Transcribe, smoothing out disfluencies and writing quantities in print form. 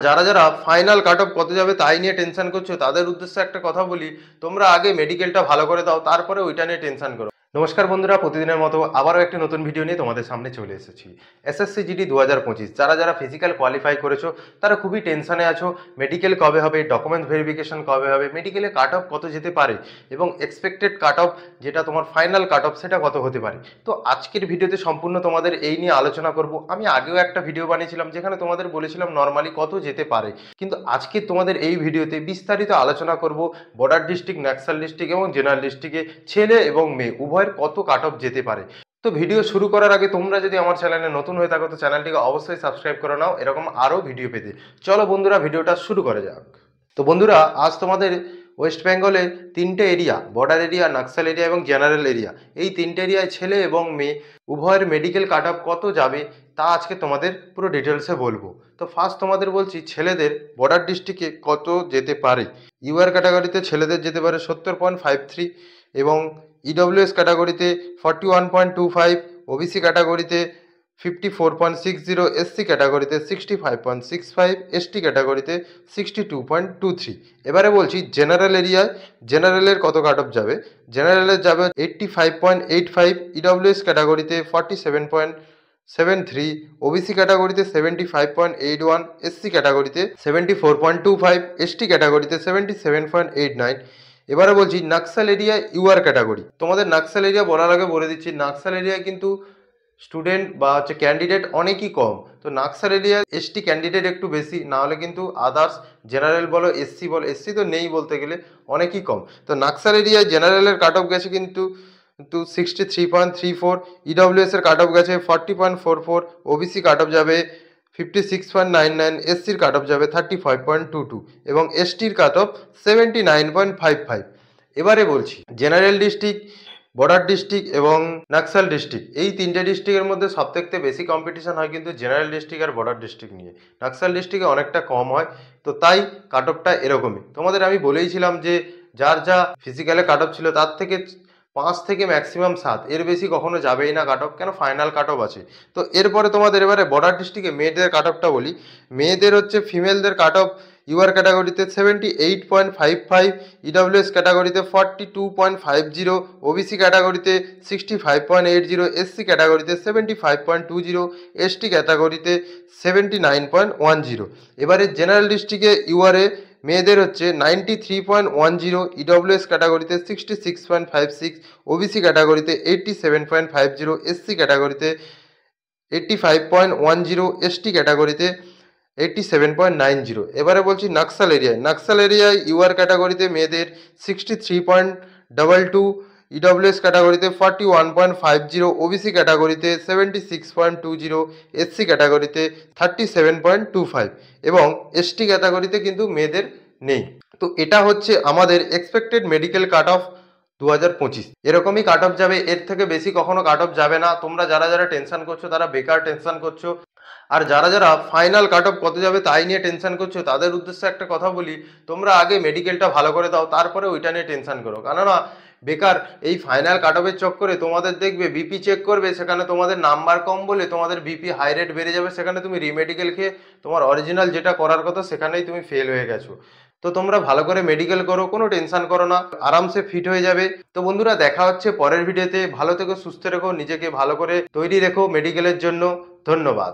যারা যারা final cut off কত যাবে তাই নিয়ে টেনশন করছো তাদের উদ্দেশ্যে একটা কথা বলি, তোমরা আগে মেডিকেলটা ভালো করে দাও, তারপরে ওইটা নিয়ে টেনশন করো। নমস্কার বন্ধুরা, প্রতিদিনের মতো আবারও একটি নতুন ভিডিও নিয়ে তোমাদের সামনে চলে এসেছি। এসএসসি জিডি 2025 যারা যারা ফিজিক্যাল কোয়ালিফাই করেছো তারা খুবই টেনশনে আছো। মেডিকেল কবে হবে, ডকুমেন্টস ভেরিফিকেশন কবে হবে, মেডিকেলে কাট অফ কত যেতে পারে এবং এক্সপেক্টেড কাট অফ যেটা তোমার ফাইনাল কাট অফ সেটা কত হতে পারে। তো আজকের ভিডিওতে সম্পূর্ণ তোমাদের এই নিয়ে আলোচনা করব। আমি আগেও একটা ভিডিও বানিয়েছিলাম যেখানে তোমাদের বলেছিলাম নর্মালি কত যেতে পারে, কিন্তু আজকে তোমাদের এই ভিডিওতে বিস্তারিত আলোচনা করব বর্ডার ডিস্ট্রিক্ট, নক্সাল ডিস্ট্রিক্ট এবং জেনারেল ডিস্ট্রিক্টে ছেলে এবং মেয়ে উভয়ের কত কাট অফ যেতে পারে। তো ভিডিও শুরু করার আগে তোমরা যদি আমার চ্যানেলে নতুন হয়ে থাকো তো চ্যানেলটিকে অবশ্যই সাবস্ক্রাইব করে নাও এরকম আরও ভিডিও পেতে। চলো বন্ধুরা, ভিডিওটা শুরু করা যাক। তো বন্ধুরা, আজ তোমাদের ওয়েস্ট বেঙ্গলে তিনটে area, border area, Naxal area এবং জেনারেল এরিয়া, এই তিনটে এরিয়ায় ছেলে এবং মেয়ে উভয়ের মেডিকেল কাট অফ কত যাবে তা আজকে তোমাদের পুরো ডিটেলসে বলবো। তো ফার্স্ট তোমাদের বলছি ছেলেদের বর্ডার ডিস্ট্রিক্টে কত যেতে পারে। ইউআর ক্যাটাগরিতে ছেলেদের যেতে পারে 70.53 এবং ইডব্লিউএস ক্যাটাগরিতে 41.25, ওবিসি ক্যাটাগরিতে 54.60, এসসি ক্যাটাগরিতে 65.65, এসটি ক্যাটাগরিতে 62.23। এবারে বলছি জেনারেল এরিয়ায় জেনারেলের কত কাট অফ যাবে। জেনারেলের যাবে 85.85, ইডব্লিউএস ক্যাটাগরিতে 47.73, ওবিসি ক্যাটাগরিতে 75.81, এসসি ক্যাটাগরিতে 74.25, এসটি ক্যাটাগরিতে 77.89। এবারে বলছি নক্সাল এরিয়া ইউআর ক্যাটাগরি। তোমাদের নক্সাল এরিয়া বলার আগে বলে দিচ্ছি, নক্সাল এরিয়া কিন্তু স্টুডেন্ট বা ক্যান্ডিডেট অনেকই কম। তো নক্সাল এরিয়া এসটি ক্যান্ডিডেট একটু বেশি, না হলে কিন্তু আদার্স জেনারেল বলো, এসসি বলো, এসসি তো নেই বলতে গেলে, অনেকই কম। তো নক্সাল এরিয়ায় জেনারেলের কাট অফ গেছে কিন্তু 63.34, ইডব্লিউএস এর কাট অফ গেছে 40.44, ওবিসি কাট অফ যাবে 56.99, এসসির কাট অফ যাবে 35.22 এবং এসটির কাট অফ 79.55। এবারে বলছি জেনারেল ডিস্ট্রিক্ট, বর্ডার ডিস্ট্রিক্ট এবং নক্সাল ডিস্ট্রিক্ট, এই তিনটে ডিস্ট্রিক্টের মধ্যে সবথেকে বেশি কম্পিটিশন হয় কিন্তু জেনারেল ডিস্ট্রিক্ট আর বর্ডার ডিস্ট্রিক্ট নিয়ে। নক্সাল ডিস্ট্রিক্টে অনেকটা কম হয়, তো তাই কাট অফটা এরকমই। তোমাদের আমি বলেইছিলাম যে যার যা ফিজিক্যালে কাট অফ ছিল তার থেকে 5 থেকে ম্যাক্সিমাম 7, এর বেশি কখনো যাবেই না কাট অফ, কেন ফাইনাল কাট অফ আছে। তো এরপরে তোমাদের এবারে বর্ডার ডিস্ট্রিক্টে মেয়েদের কাট অফটা বলি। মেয়েদের হচ্ছে ফিমেলদের কাট অফ ইউআর ক্যাটাগরিতে 78.55, ইডব্লিউএস ক্যাটাগরিতে 42.50, ওবিসি ক্যাটাগরিতে 65.80, এসসি ক্যাটাগরিতে 75.20, এসটি ক্যাটাগরিতে 79.10। এবারে জেনারেল ডিস্ট্রিক্টে ইউআরএ মেয়েদের হচ্ছে 93.10, ইডব্লিউএস ক্যাটাগরিতে 66.56, ওবিসি ক্যাটাগরিতে 87.50, এসসি ক্যাটাগরিতে 85.10, এসটি ক্যাটাগরিতে 87.90। এবারে বলছি নক্সাল এরিয়ায়। নক্সাল এরিয়ায় ইউআর ক্যাটাগরিতে মেয়েদের 63.22, ইডব্লিউএস ক্যাটাগরিতে 41.50, ওবিসি ক্যাটাগরিতে 76.20, এসসি ক্যাটাগরিতে 37.25 এবং এসটি ক্যাটাগরিতে কিন্তু মেয়েদের নেই। তো এটা হচ্ছে আমাদের এক্সপেক্টেড মেডিকেল কাট অফ 2025। এরকমই কাট অফ যাবে, এর থেকে বেশি কখনো কাট অফ যাবে না। তোমরা যারা যারা টেনশন করছো তারা বেকার টেনশন করছো। আর যারা যারা ফাইনাল কাট অফ কত যাবে তাই নিয়ে টেনশন করছো তাদের উদ্দেশ্যে একটা কথা বলি, তোমরা আগে মেডিকেলটা ভালো করে দাও, তারপরে ওইটা নিয়ে টেনশন করো। কেননা বেকার এই ফাইনাল কাট অফের চক্করে তোমাদের দেখবে বিপি চেক করবে, সেখানে তোমাদের নাম্বার কম বলে তোমাদের বিপি হাই রেট বেড়ে যাবে, সেখানে তুমি রিমেডিকেল খেয়ে তোমার অরিজিনাল যেটা করার কথা সেখানেই তুমি ফেল হয়ে গেছো। তো তোমরা ভালো করে মেডিকেল করো, কোনো টেনশন করো না, আরামসে ফিট হয়ে যাবে। তো বন্ধুরা, দেখা হচ্ছে পরের ভিডিওতে। ভালো থেকো, সুস্থ রেখো, নিজেকে ভালো করে তৈরি রেখো মেডিকেলের জন্য। ধন্যবাদ।